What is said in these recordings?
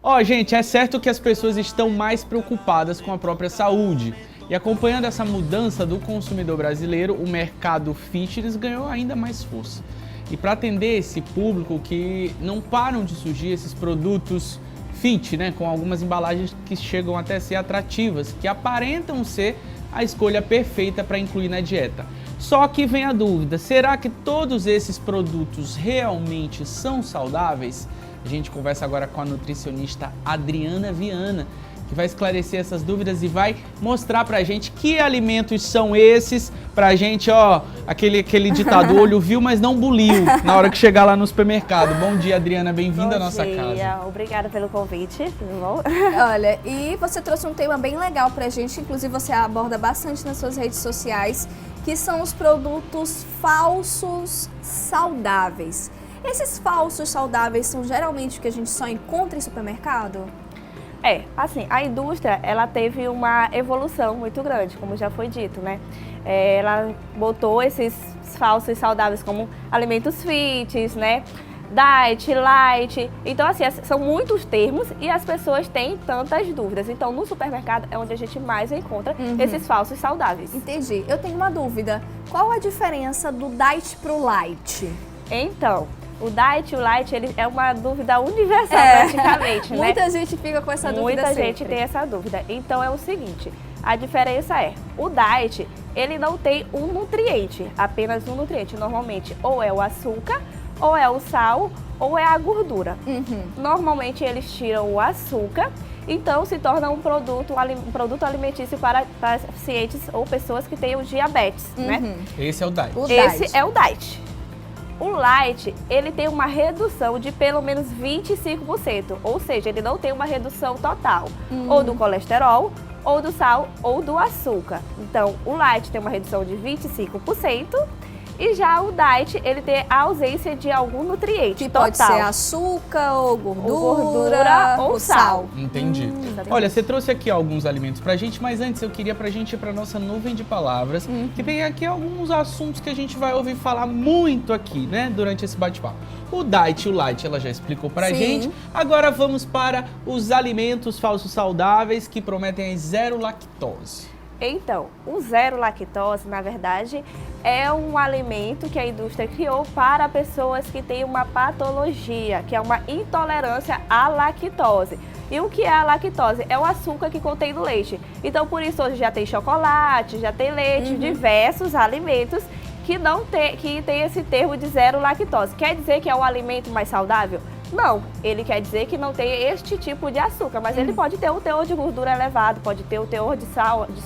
Ó, gente, é certo que as pessoas estão mais preocupadas com a própria saúde. E acompanhando essa mudança do consumidor brasileiro, o mercado fitness ganhou ainda mais força. E para atender esse público que não param de surgir esses produtos fit, né, com algumas embalagens que chegam até a ser atrativas, que aparentam ser a escolha perfeita para incluir na dieta. Só que vem a dúvida, será que todos esses produtos realmente são saudáveis? A gente conversa agora com a nutricionista Adriana Viana, que vai esclarecer essas dúvidas e vai mostrar pra gente que alimentos são esses, pra gente, ó, aquele ditado, olho viu, mas não buliu, na hora que chegar lá no supermercado. Bom dia, Adriana, bem-vinda à nossa casa. Obrigada pelo convite, tudo bom? Olha, e você trouxe um tema bem legal pra gente, inclusive você aborda bastante nas suas redes sociais, que são os produtos falsos saudáveis. Esses falsos saudáveis são geralmente o que a gente só encontra em supermercado? Assim, a indústria, ela teve uma evolução muito grande, como já foi dito, né? Ela botou esses falsos saudáveis como alimentos fits, né? Diet, light, então assim, são muitos termos e as pessoas têm tantas dúvidas. Então no supermercado é onde a gente mais encontra esses falsos saudáveis. Entendi. Eu tenho uma dúvida. Qual a diferença do diet pro light? Então, o diet e o light, ele é uma dúvida universal praticamente, né? Muita gente fica com essa dúvida Muita sempre. gente tem essa dúvida. Então é o seguinte, a diferença é, o diet, ele não tem um nutriente, apenas um nutriente. Normalmente, ou é o açúcar, ou é o sal, ou é a gordura. Normalmente eles tiram o açúcar, então se torna um produto alimentício para pacientes ou pessoas que tenham diabetes, né? Esse é o diet. Esse é o diet. O light, ele tem uma redução de pelo menos 25%, ou seja, ele não tem uma redução total, ou do colesterol, ou do sal, ou do açúcar. Então, o light tem uma redução de 25%, e já o diet, ele tem a ausência de algum nutriente Que total. pode ser açúcar, ou gordura, ou sal. Entendi. Exatamente. Olha, você trouxe aqui alguns alimentos pra gente, mas antes eu queria pra gente ir pra nossa nuvem de palavras, que tem aqui alguns assuntos que a gente vai ouvir falar muito aqui, né, durante esse bate-papo. O diet e o light ela já explicou pra gente, agora vamos para os alimentos falsos saudáveis que prometem zero lactose. Então, o zero lactose, na verdade, é um alimento que a indústria criou para pessoas que têm uma patologia, que é uma intolerância à lactose. E o que é a lactose? É o açúcar que contém no leite. Então, por isso, hoje já tem chocolate, já tem leite, diversos alimentos que tem esse termo de zero lactose. Quer dizer que é o alimento mais saudável? Não, ele quer dizer que não tem este tipo de açúcar, mas ele pode ter o teor de gordura elevado, pode ter o teor de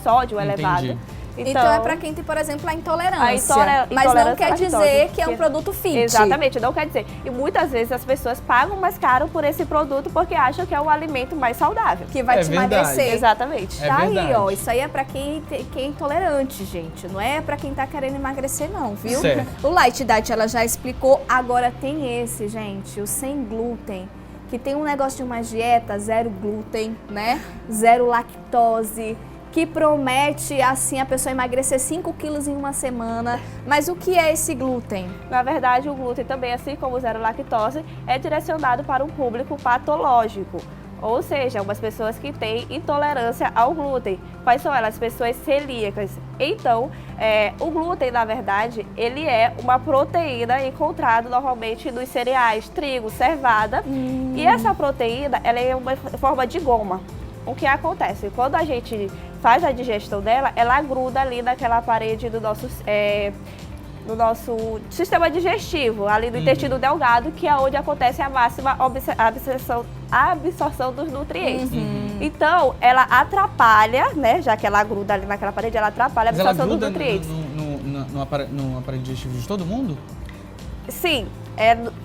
sódio elevado. Então é para quem tem, por exemplo, a intolerância. Mas não intolerância quer à dizer lactose, que é um produto fit. Exatamente, não quer dizer. E muitas vezes as pessoas pagam mais caro por esse produto porque acham que é o alimento mais saudável. Que vai te emagrecer. Exatamente. Tá aí, ó. Isso aí é pra quem é intolerante, gente. Não é pra quem tá querendo emagrecer, não, viu? Certo. O Light Diet, ela já explicou. Agora tem esse, gente, o sem glúten, que tem um negócio de uma dieta zero glúten, né? Zero lactose, que promete, assim, a pessoa emagrecer 5 quilos em uma semana. Mas o que é esse glúten? Na verdade, o glúten também, assim como o zero lactose, é direcionado para um público patológico. Ou seja, umas pessoas que têm intolerância ao glúten. Quais são elas? Pessoas celíacas. Então, o glúten, na verdade, ele é uma proteína encontrada normalmente nos cereais, trigo, cevada. E essa proteína, ela é uma forma de goma. O que acontece? Quando a gente faz a digestão dela, ela gruda ali naquela parede do nosso sistema digestivo, ali do intestino delgado, que é onde acontece a máxima absorção dos nutrientes. Então, ela atrapalha, né, já que ela gruda ali naquela parede, ela atrapalha a absorção dos nutrientes. No aparelho digestivo de todo mundo? Sim,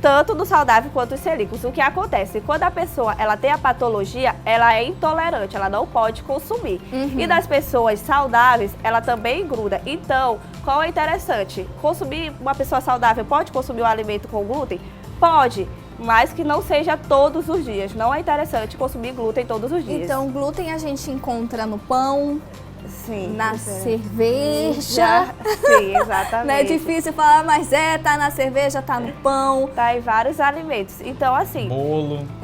tanto no saudável quanto nos celíacos. O que acontece? Quando a pessoa ela tem a patologia, ela é intolerante, ela não pode consumir. E das pessoas saudáveis, ela também gruda. Então, qual é interessante? Uma pessoa saudável pode consumir um alimento com glúten? Pode, mas que não seja todos os dias. Não é interessante consumir glúten todos os dias. Então, glúten a gente encontra no pão, Sim, na cerveja. Sim, exatamente. Não é difícil falar, mas tá na cerveja, tá no pão. Tá em vários alimentos. Então, assim...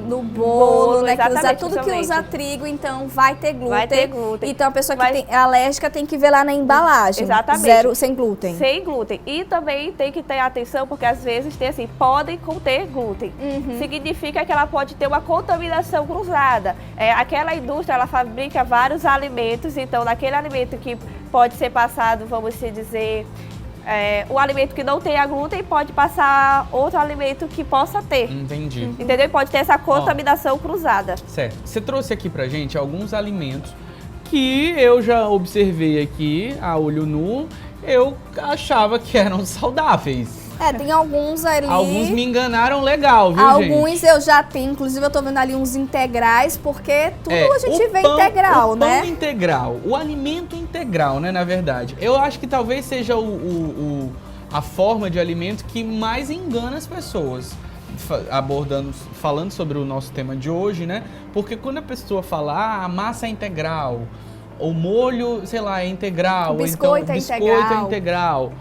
no bolo, né? Que usa exatamente, tudo que usa trigo, então vai ter glúten. Vai ter glúten. Então a pessoa que é alérgica tem que ver lá na embalagem. Exatamente. Zero, sem glúten. Sem glúten. E também tem que ter atenção, porque às vezes tem assim, podem conter glúten. Significa que ela pode ter uma contaminação cruzada. Aquela indústria, ela fabrica vários alimentos, então naquele alimento que pode ser passado, vamos dizer, o alimento que não tem a glúten pode passar outro alimento que possa ter. Entendi. Entendeu? Pode ter essa contaminação cruzada. Certo. Você trouxe aqui pra gente alguns alimentos que eu já observei aqui a olho nu, eu achava que eram saudáveis. Tem alguns ali. Alguns me enganaram legal, viu, gente? Alguns eu já tenho, inclusive eu tô vendo ali uns integrais, porque tudo a gente vê integral, né? O pão integral, o alimento integral, né, na verdade. Eu acho que talvez seja a forma de alimento que mais engana as pessoas. Falando sobre o nosso tema de hoje, né? Porque quando a pessoa fala, a massa é integral, o molho, sei lá, é integral, o biscoito, então, o biscoito é integral.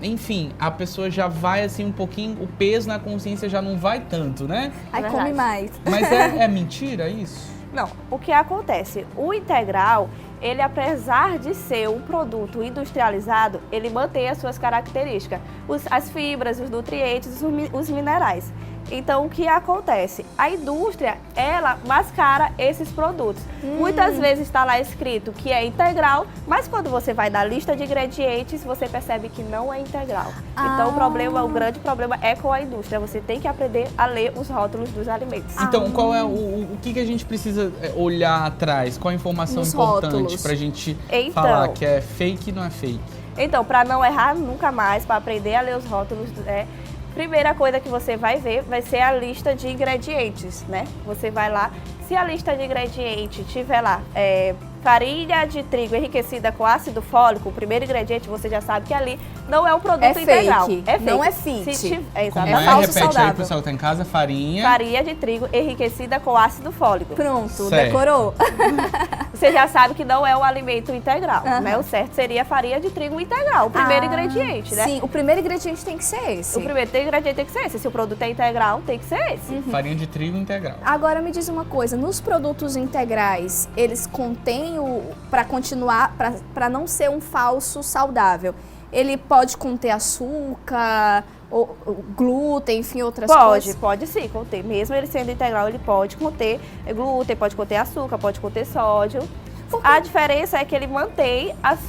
Enfim, a pessoa já vai assim um pouquinho, o peso na consciência já não vai tanto, né? Aí come mais. Mas é mentira isso? Não, o que acontece? O integral, ele apesar de ser um produto industrializado, ele mantém as suas características, as fibras, os nutrientes, os minerais. Então, o que acontece? A indústria, ela mascara esses produtos. Muitas vezes está lá escrito que é integral, mas quando você vai na lista de ingredientes, você percebe que não é integral. Então, o grande problema é com a indústria. Você tem que aprender a ler os rótulos dos alimentos. Então, qual é o que a gente precisa olhar atrás? Qual a informação importante para a gente falar que é fake e não é fake? Então, para não errar nunca mais, para aprender a ler os rótulos, primeira coisa que você vai ver vai ser a lista de ingredientes, né? Você vai lá, se a lista de ingredientes tiver lá farinha de trigo enriquecida com ácido fólico, o primeiro ingrediente, você já sabe que ali não é um produto integral. Fake. É fake. Não é fit. Como é falso repete saudável. aí, pessoal que tá em casa, farinha. Farinha de trigo enriquecida com ácido fólico. Pronto, certo. Decorou. Você já sabe que não é um alimento integral, né? O certo seria farinha de trigo integral, o primeiro ingrediente, né? Sim, o primeiro ingrediente tem que ser esse. O primeiro ingrediente tem que ser esse. Se o produto é integral, tem que ser esse. Farinha de trigo integral. Agora me diz uma coisa, nos produtos integrais, eles contêm para continuar, para não ser um falso saudável, ele pode conter açúcar, ou glúten, enfim, outras coisas? Pode sim conter. Mesmo ele sendo integral, ele pode conter glúten, pode conter açúcar, pode conter sódio. A diferença é que ele mantém as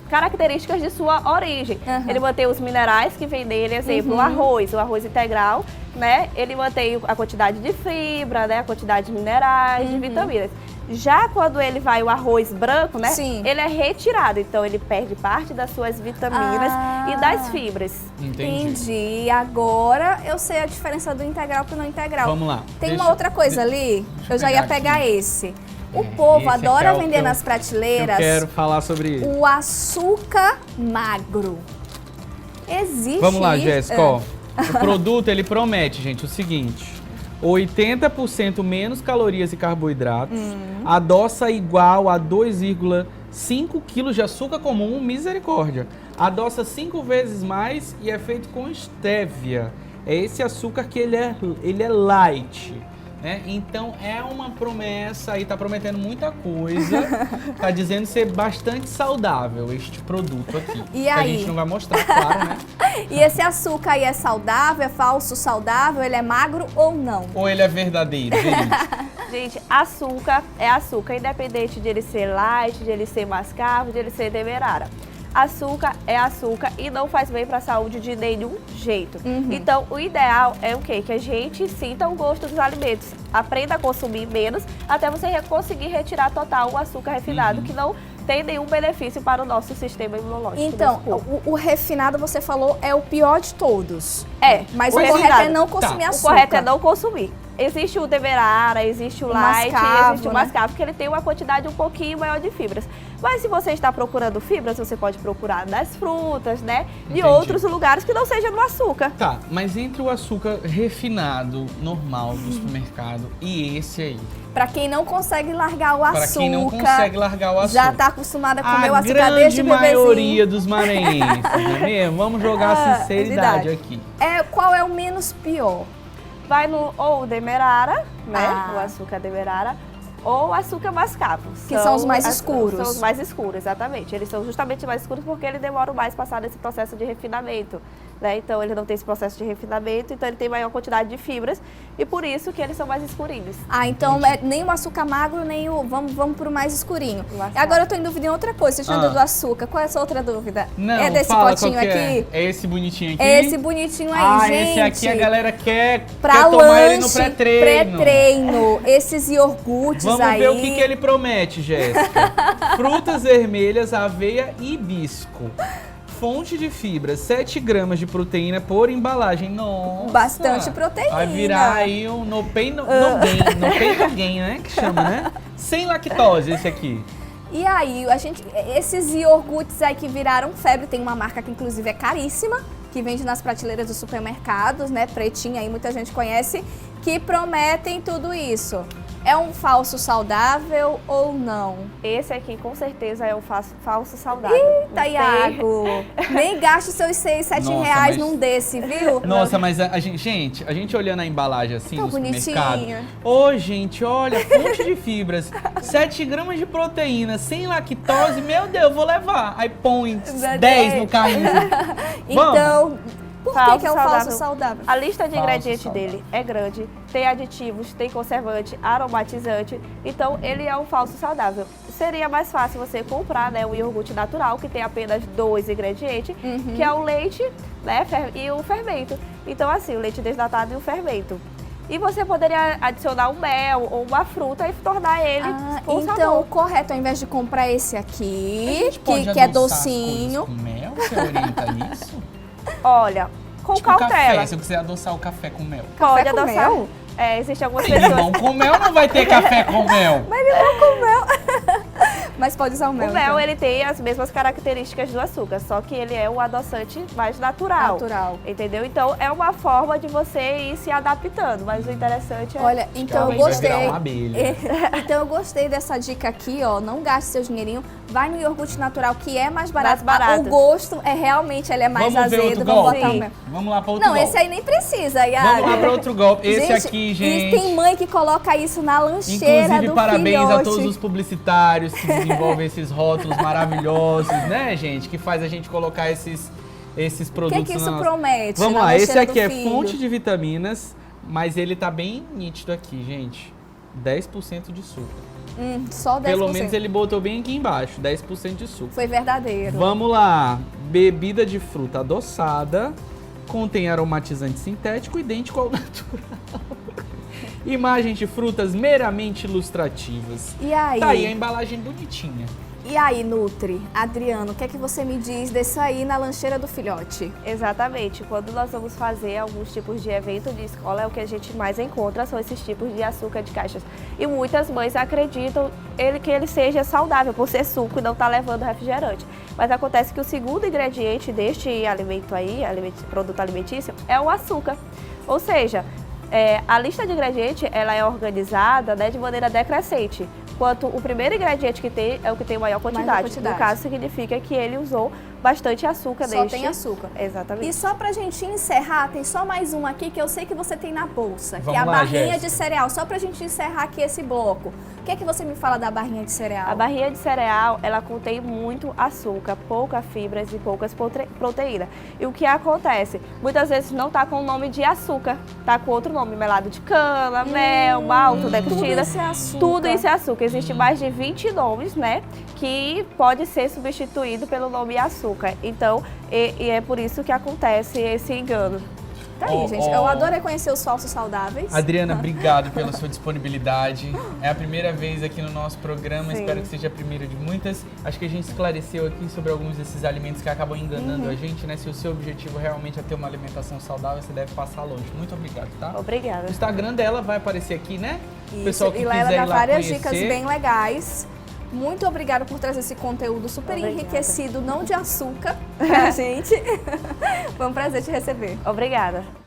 características de sua origem. Ele mantém os minerais que vem nele, exemplo, o arroz integral, né? Ele mantém a quantidade de fibra, né? A quantidade de minerais, de vitaminas. Já quando ele vai o arroz branco, né? Sim. Ele é retirado, então ele perde parte das suas vitaminas e das fibras. Entendi. Agora eu sei a diferença do integral para o não integral. Vamos lá. Tem uma outra coisa ali, eu já ia pegar esse. O povo adora vender nas prateleiras. Eu quero falar sobre isso. O açúcar magro. Existe. Vamos lá, Jéssica. Ó, o produto, ele promete, gente, o seguinte: 80% menos calorias e carboidratos, adoça igual a 2,5 kg de açúcar comum, misericórdia. Adoça 5 vezes mais e é feito com estévia. É esse açúcar que ele é light. Né? Então é uma promessa aí, tá prometendo muita coisa, tá dizendo ser bastante saudável este produto aqui. E que aí? a gente não vai mostrar, claro, né? E esse açúcar aí é saudável, é falso saudável, ele é magro ou não? Ou ele é verdadeiro, gente? Gente, açúcar é açúcar, independente de ele ser light, de ele ser mascavo, de ele ser demerara. Açúcar é açúcar e não faz bem para a saúde de nenhum jeito. Então, o ideal é o quê? Que a gente sinta o gosto dos alimentos. Aprenda a consumir menos até você conseguir retirar total o açúcar refinado, que não tem nenhum benefício para o nosso sistema imunológico. Então, o refinado, você falou, é o pior de todos. Mas o refinado, correto é não consumir açúcar. O correto é não consumir. Existe o demerara, existe o light, mascavo, existe o mascavo, porque ele tem uma quantidade um pouquinho maior de fibras. Mas se você está procurando fibras, você pode procurar das frutas, né? De outros lugares que não seja no açúcar. Tá, mas entre o açúcar refinado, normal, do supermercado, e esse aí? Pra quem não consegue largar o açúcar. Pra quem não consegue largar o açúcar. Já tá acostumada a comer o açúcar desde bebezinho. A grande maioria dos maranhenses, não é mesmo? Vamos jogar a sinceridade aqui. Qual é o menos pior? vai no ou demerara, né? Ah. O açúcar demerara, ou açúcar mascavo. Que são os mais escuros. São os mais escuros, exatamente. Eles são justamente mais escuros porque ele demora mais passar nesse processo de refinamento, né? Então ele não tem esse processo de refinamento, então ele tem maior quantidade de fibras e por isso que eles são mais escurinhos. Ah, então nem o açúcar magro, nem o... Vamos pro mais escurinho. O açúcar. Agora eu tô em dúvida em outra coisa. Você tinha dúvida do açúcar. Qual é a sua outra dúvida? Não, é desse fala potinho qual que aqui? É esse bonitinho aqui? É esse bonitinho aí, gente. Esse aqui a galera quer Pra tomar lanche, ele no pré-treino. pré-treino. Esses iogurtes Vamos aí. ver o que ele promete, Jéssica. Frutas vermelhas, aveia e hibisco. Fonte de fibra, 7 gramas de proteína por embalagem. Nossa! Bastante proteína. Vai virar aí um no pain no gain. No pain no gain, né? Que chama, né? Sem lactose esse aqui. E aí, esses iogurtes aí que viraram febre, tem uma marca que inclusive é caríssima, que vende nas prateleiras dos supermercados, né? Pretinha aí, muita gente conhece, que prometem tudo isso. É um falso saudável ou não? Esse aqui com certeza é o falso saudável. Eita, Não tem- Iago! Nem gaste seus 6, 7 Nossa, reais mas- num desse, viu? Nossa, mas a gente olhando a embalagem assim Tão no supermercado. bonitinha. Ô, gente, olha, fonte de fibras, 7 gramas de proteína, sem lactose, meu Deus, vou levar. Aí põe 10 no carrinho. Então, por que Falso que é um saudável. falso saudável? A lista de Falso ingredientes saudável. dele é grande, tem aditivos, tem conservante, aromatizante, então ele é um falso saudável. Seria mais fácil você comprar, né, um iogurte natural que tem apenas 2 ingredientes, que é o leite, né, e o fermento. Então assim, o leite desnatado e o fermento. E você poderia adicionar um mel ou uma fruta e tornar ele com Então, sabor. o correto, ao invés de comprar esse aqui, A gente pode que é adoçar as docinho. coisas com mel? Você orienta isso? Olha, com Tipo cautela. café, se eu quiser adoçar o café com mel. Pode Café com adoçar. mel? Existem algumas Tem limão pessoas. com mel, não vai ter café com mel. Mas pode usar o mel. O mel, então. ele tem as mesmas características do açúcar, só que ele é um adoçante mais natural. Natural. Entendeu? Então, é uma forma de você ir se adaptando, mas o interessante é... Olha, então eu Realmente vai gostei. virar uma abelha. Então eu gostei dessa dica aqui, ó. Não gaste seu dinheirinho. Vai no iogurte natural, que é mais barato. Mais barato. O gosto é realmente, ele é mais Vamos ver azedo. outro Vamos golpe? botar o mel. Vamos lá para outro Não, golpe. esse aí nem precisa, Iago. Vamos lá para outro golpe. Esse Gente, aqui, E gente. tem mãe que coloca isso na lancheira Inclusive, do parabéns filhote. a todos os publicitários que desenvolvem esses rótulos maravilhosos, né, gente? Que faz a gente colocar esses O produtos que isso na... promete? Vamos na lá, esse lancheira aqui do é filho? fonte de vitaminas, mas ele tá bem nítido aqui, gente. 10% de suco. Só 10%. Pelo menos ele botou bem aqui embaixo, 10% de suco. Foi verdadeiro. Vamos lá. Bebida de fruta adoçada, contém aromatizante sintético idêntico ao natural. Imagens de frutas meramente ilustrativas. E aí? Tá aí a embalagem bonitinha. E aí, Nutri? Adriano, o que é que você me diz desse aí na lancheira do filhote? Exatamente. Quando nós vamos fazer alguns tipos de evento de escola, é o que a gente mais encontra, são esses tipos de açúcar de caixas. E muitas mães acreditam que ele seja saudável, por ser suco e não estar levando refrigerante. Mas acontece que o segundo ingrediente deste alimento aí, produto alimentício, é o açúcar. Ou seja, a lista de ingredientes ela é organizada, né, de maneira decrescente. Enquanto o primeiro ingrediente que tem é o que tem maior quantidade. quantidade. No caso, significa que ele usou bastante açúcar Só neste. tem açúcar. Exatamente. E só pra gente encerrar, tem só mais um aqui que eu sei que você tem na bolsa, que Vamos é a lá, barrinha Jéssica. de cereal. Só pra gente encerrar aqui esse bloco. O que é que você me fala da barrinha de cereal? A barrinha de cereal, ela contém muito açúcar, poucas fibras e poucas proteínas. E o que acontece? Muitas vezes não tá com o nome de açúcar, tá com outro nome, melado de cana, mel, maltodextrina. Tudo isso é açúcar. Tudo isso é açúcar. Existem mais de 20 nomes, né, que pode ser substituído pelo nome açúcar. Então, e é por isso que acontece esse engano. Tá aí, gente. Eu adorei conhecer os falsos saudáveis. Adriana, obrigado pela sua disponibilidade. É a primeira vez aqui no nosso programa, Sim. espero que seja a primeira de muitas. Acho que a gente esclareceu aqui sobre alguns desses alimentos que acabam enganando a gente, né? Se o seu objetivo realmente é ter uma alimentação saudável, você deve passar longe. Muito obrigado, tá? Obrigada. O Instagram dela vai aparecer aqui, né? O pessoal que e lá ela quiser dá ir lá várias conhecer. dicas bem legais. Muito obrigada por trazer esse conteúdo super Obrigada. enriquecido, não de açúcar, pra gente. Foi um prazer te receber. Obrigada.